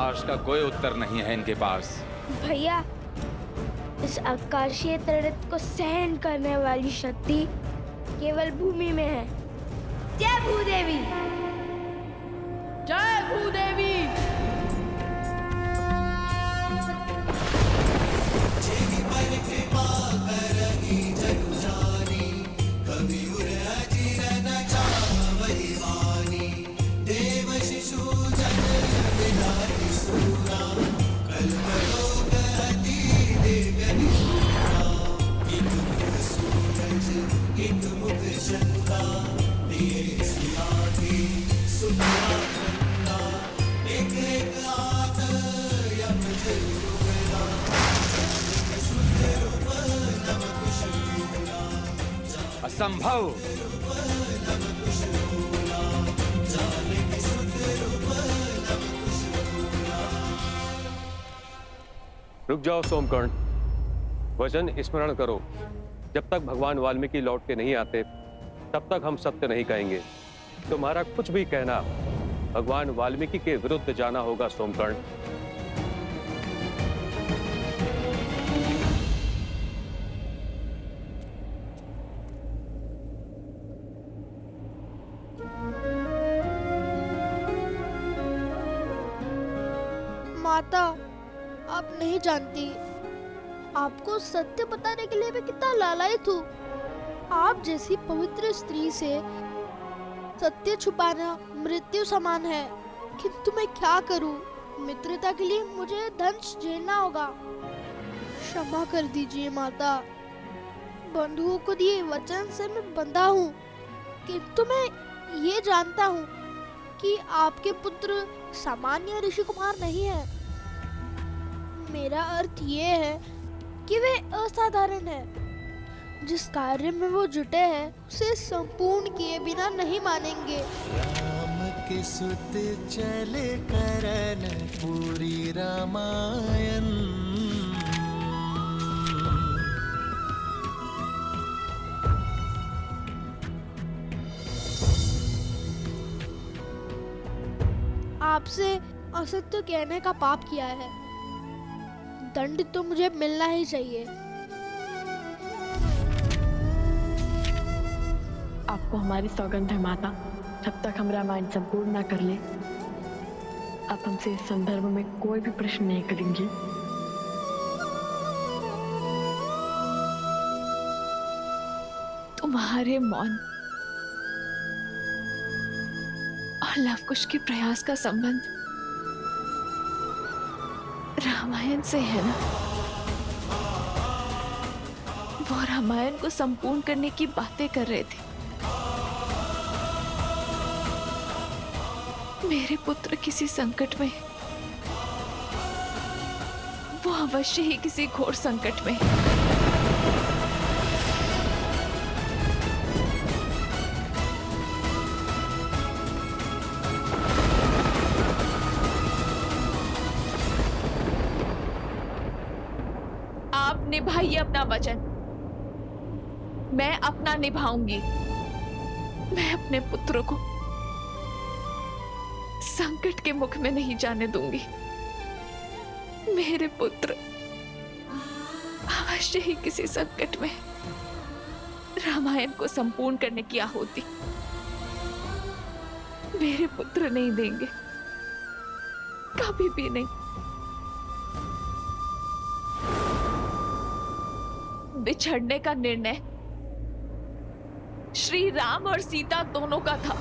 आकाश का कोई उत्तर नहीं है इनके पास। भैया, इस आकाशीय तड़प को सहन करने वाली शक्ति केवल भूमि में है। जय भूदेवी। जय भूदेवी। असंभव। रुक जाओ सोमकर्ण, वचन स्मरण करो। जब तक भगवान वाल्मीकि लौट के नहीं आते तब तक हम सत्य नहीं कहेंगे। तुम्हारा कुछ भी कहना भगवान वाल्मीकि के विरुद्ध जाना होगा सोमकर्ण। माता, आप नहीं जानती, आपको सत्य बताने के लिए मैं कितना लालायित हूँ। आप जैसी पवित्र स्त्री से सत्य छुपाना मृत्यु समान है। किंतु मैं क्या करूँ? मित्रता के लिए मुझे दंश झेलना होगा। क्षमा कर दीजिए माता। बंधुओं को दिए वचन से मैं बंधा हूँ, किंतु मैं ये जानता हूँ कि आपके पुत्र सामान्य ऋषि कुमार नहीं है। मेरा अर्थ ये है कि वे असाधारण है। जिस कार्य में वो जुटे हैं उसे संपूर्ण किए बिना नहीं मानेंगे। राम के सुत चले करन पूरी रामायण। आपसे असत्य कहने का पाप किया है, दंड तो मुझे मिलना ही चाहिए। आपको हमारी सौगंध है माता, जब तक हम रामायण संपूर्ण न कर ले आप हमसे इस संदर्भ में कोई भी प्रश्न नहीं करेंगे। तुम्हारे मौन और लवकुश के प्रयास का संबंध रामायण से है ना? वो रामायण को संपूर्ण करने की बातें कर रहे थे। मेरे पुत्र किसी संकट में है। वो अवश्य ही किसी घोर संकट में है। आप निभाइए अपना वचन, मैं अपना निभाऊंगी। मैं अपने पुत्र को संकट के मुख में नहीं जाने दूंगी। मेरे पुत्र अवश्य ही किसी संकट में। रामायण को संपूर्ण करने की आहुति मेरे पुत्र नहीं देंगे, कभी भी नहीं। बिछड़ने का निर्णय श्री राम और सीता दोनों का था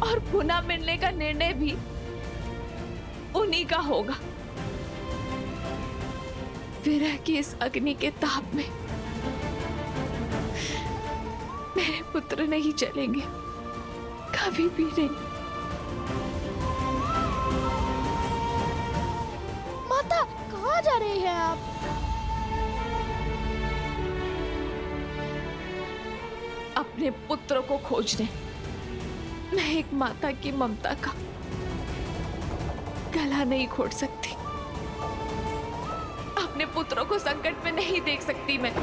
और पुनः मिलने का निर्णय भी उन्हीं का होगा। विरह की इस अग्नि के ताप में मेरे पुत्र नहीं चलेंगे, कभी भी नहीं। माता, कहाँ जा रही हैं आप? अपने पुत्र को खोजने। मैं एक माता की ममता का गला नहीं घोट सकती। अपने पुत्रों को संकट में नहीं देख सकती मैं।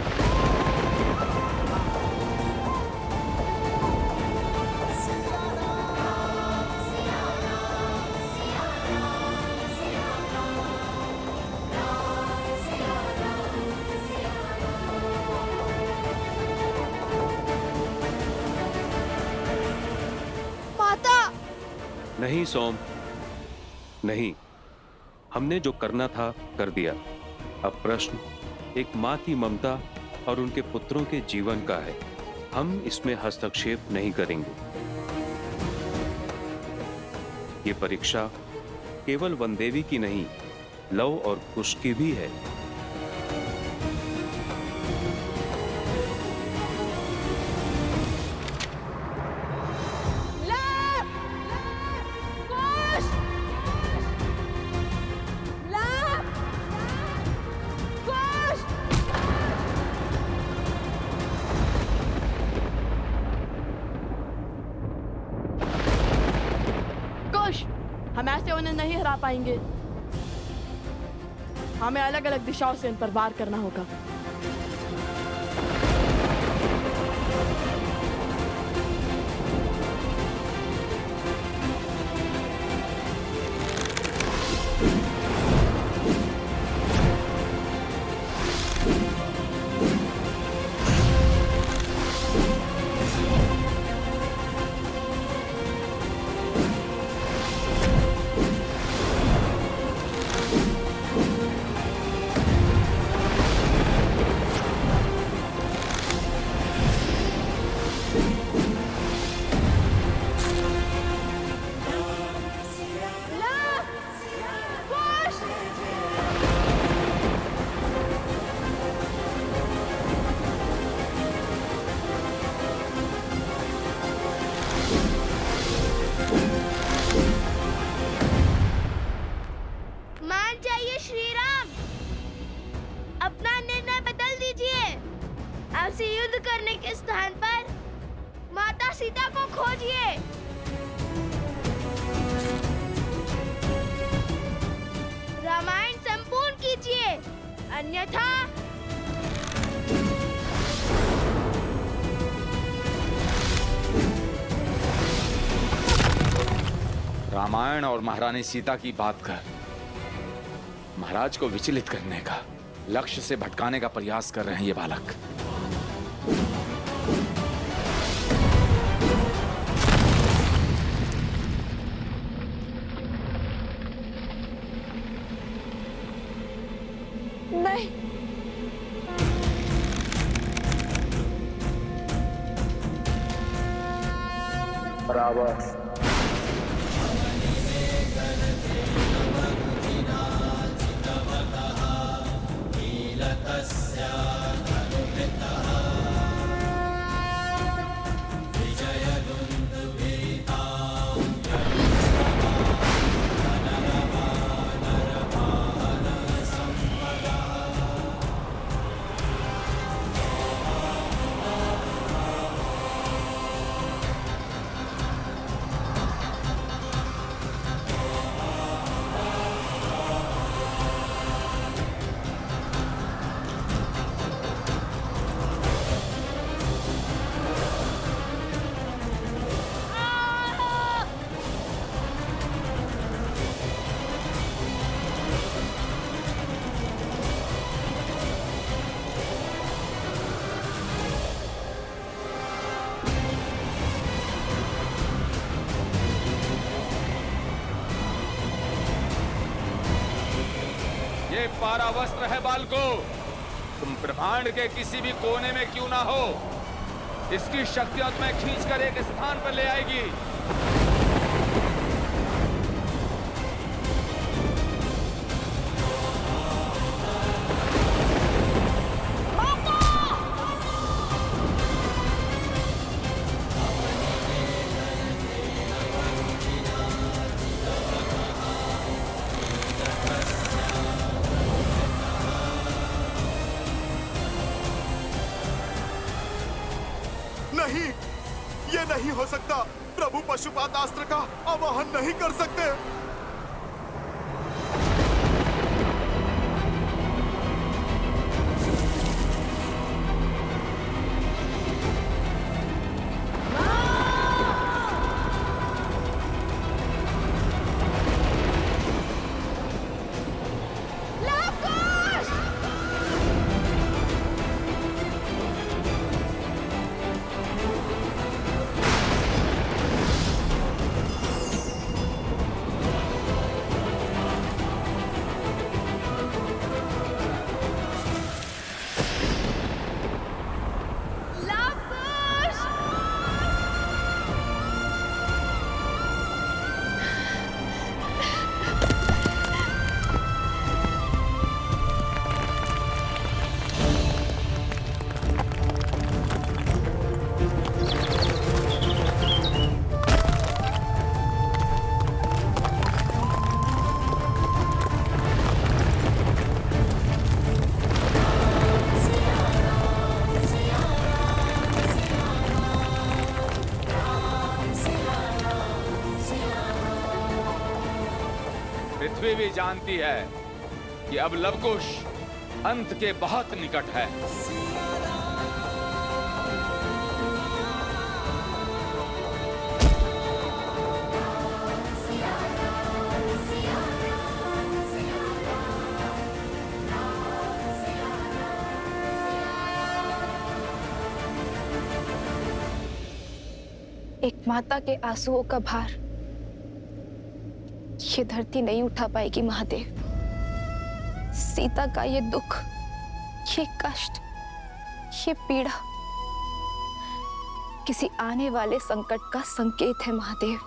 नहीं सोम, नहीं। हमने जो करना था कर दिया। अब प्रश्न एक माँ की ममता और उनके पुत्रों के जीवन का है। हम इसमें हस्तक्षेप नहीं करेंगे। ये परीक्षा केवल वनदेवी की नहीं, लव और कुश की भी है। हम ऐसे उन्हें नहीं हरा पाएंगे। हमें अलग अलग दिशाओं से इन पर वार करना होगा। युद्ध करने के स्थान पर माता सीता को खोजिए। रामायण संपूर्ण कीजिए, अन्यथा रामायण और महारानी सीता की बात कर महाराज को विचलित करने का, लक्ष्य से भटकाने का प्रयास कर रहे हैं ये बालक। नहीं, बराबर। ये पारावस्त्र है बालको, तुम ब्रह्मांड के किसी भी कोने में क्यों ना हो, इसकी शक्तियां तुम्हें खींचकर एक स्थान पर ले आएगी। नहीं, ये नहीं हो सकता। प्रभु पशुपात अस्त्र का आवाहन नहीं कर सकते। पृथ्वी भी जानती है कि अब लवकुश अंत के बहुत निकट है। एक माता के आंसुओं का भार ये धरती नहीं उठा पाएगी महादेव। सीता का ये दुख, ये कष्ट, ये पीड़ा किसी आने वाले संकट का संकेत है महादेव।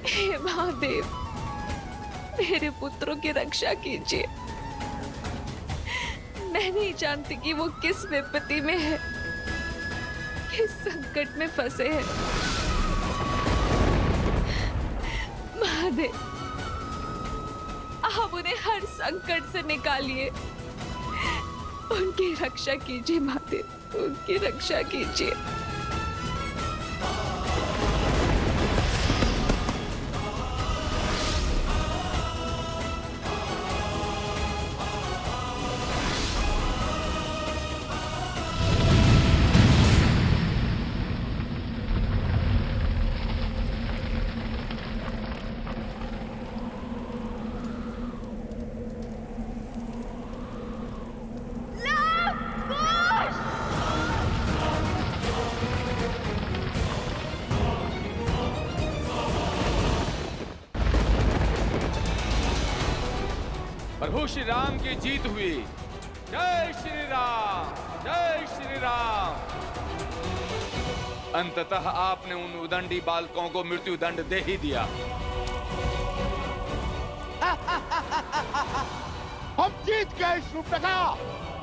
हे महादेव, मेरे पुत्रों की रक्षा कीजिए। मैं नहीं जानती कि वो किस विपत्ति में है, किस संकट में फंसे हैं। महादेव, आप उन्हें हर संकट से निकालिए। उनकी रक्षा कीजिए महादेव, उनकी रक्षा कीजिए। प्रभु श्री राम की जीत हुई। जय श्री राम, जय श्री राम। अंततः आपने उन उदंडी बालकों को मृत्यु दंड दे ही दिया। हम जीत गए शूर्पणखा,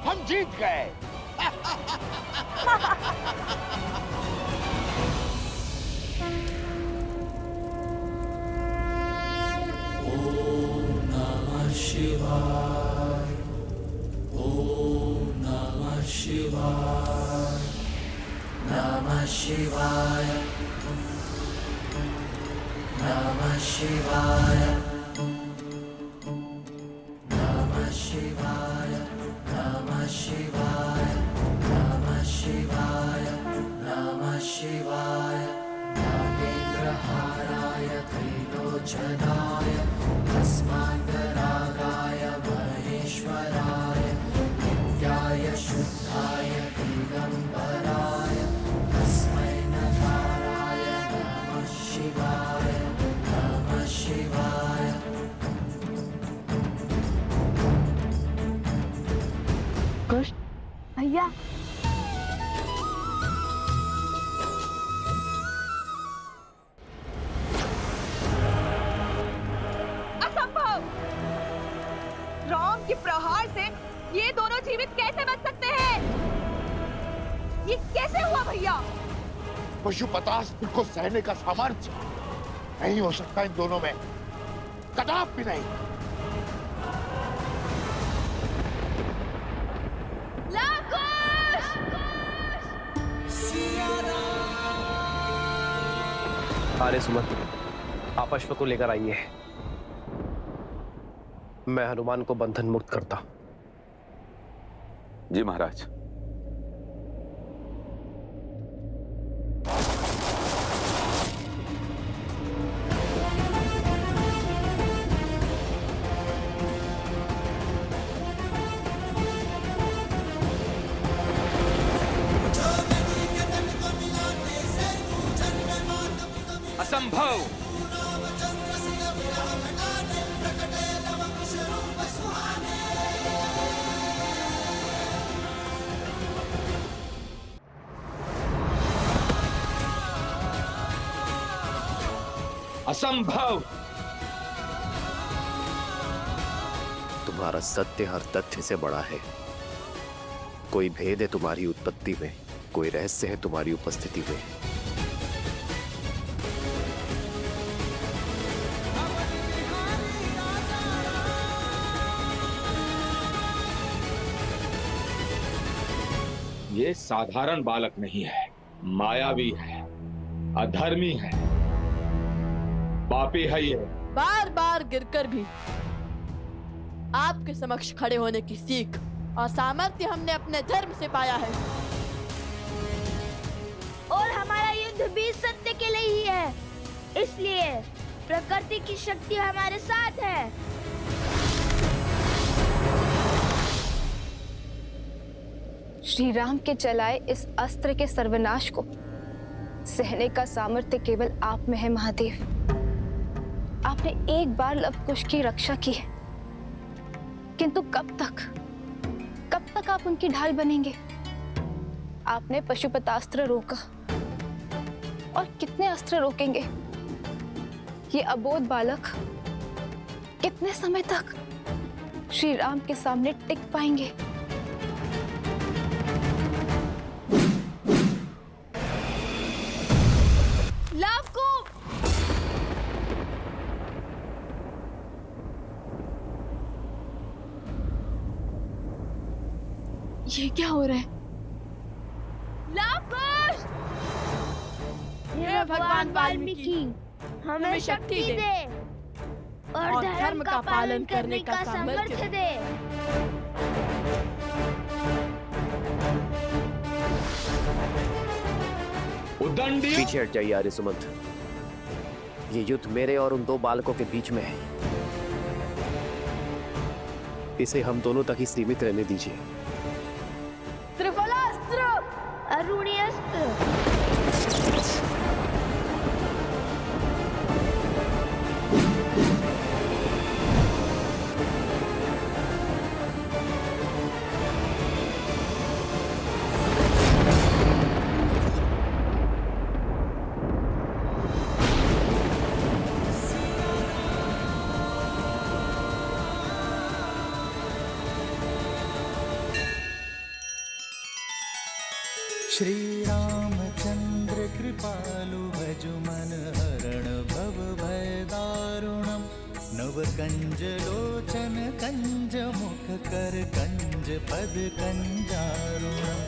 हम जीत गए। शिवाय, ओम नमः शिवाय, नमः शिवाय, नमः शिवाय, नमः शिवाय, नमः शिवाय, नमः शिवाय, नमः शिवाय, नागेन्द्रहाराय त्रिलोचनाय भस्मान्तरागाय महेश्वराय नित्याय शुद्धाय दिगम्बराय तस्मै नकाराय नमः शिवाय, नमः शिवाय। कुश, भैया, राम के प्रहार से ये दोनों जीवित कैसे बच सकते हैं? ये कैसे हुआ भैया? पशुपतास्त्र को सहने का सामर्थ्य नहीं हो सकता इन दोनों में, कदापि नहीं। आर्य सुमन, आप अश्व को लेकर आइए। मैं हनुमान को बंधन मुक्त करता। जी महाराज। असंभव। असंभव। तुम्हारा सत्य हर तथ्य से बड़ा है। कोई भेद है तुम्हारी उत्पत्ति में, कोई रहस्य है तुम्हारी उपस्थिति में। ये साधारण बालक नहीं है, मायावी है, अधर्मी है, पापी है ये। बार बार गिरकर भी आपके समक्ष खड़े होने की सीख और सामर्थ्य हमने अपने धर्म से पाया है। और हमारा युद्ध भी सत्य के लिए ही है, इसलिए प्रकृति की शक्ति हमारे साथ है। श्री राम के चलाए इस अस्त्र के सर्वनाश को सहने का सामर्थ्य केवल आप में है महादेव। आपने एक बार लवकुश की रक्षा की है, किंतु कब तक आप उनकी ढाल बनेंगे? आपने पशुपतास्त्र रोका, और कितने अस्त्र रोकेंगे? ये अबोध बालक कितने समय तक श्री राम के सामने टिक पाएंगे? ये क्या हो रहा है? लवकुश! हे भगवान वाल्मीकि, हमें शक्ति दे और धर्म का पालन करने का सामर्थ्य दे। उद्दंडी! पीछे हट जाइए आर्य सुमंत। ये युद्ध मेरे और उन दो बालकों के बीच में है। इसे हम दोनों तक ही सीमित रहने दीजिए। त्रिफलास्त्र, अरुणी अस्त्र। श्री रामचंद्र कृपालु भजु मन हरण भव भय दारुणम नव कंज लोचन कंज मुख कर कंज पद कंजारुणम।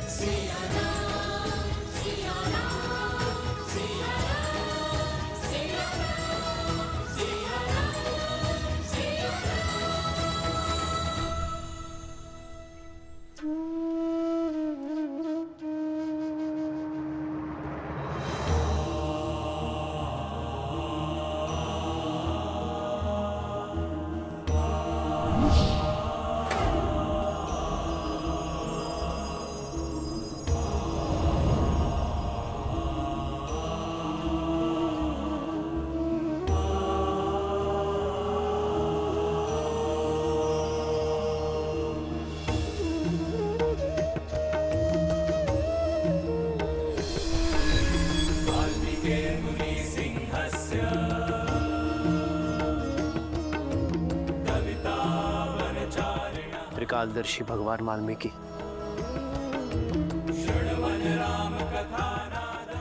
त्रिकालदर्शी भगवान वाल्मीकि,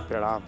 प्रणाम।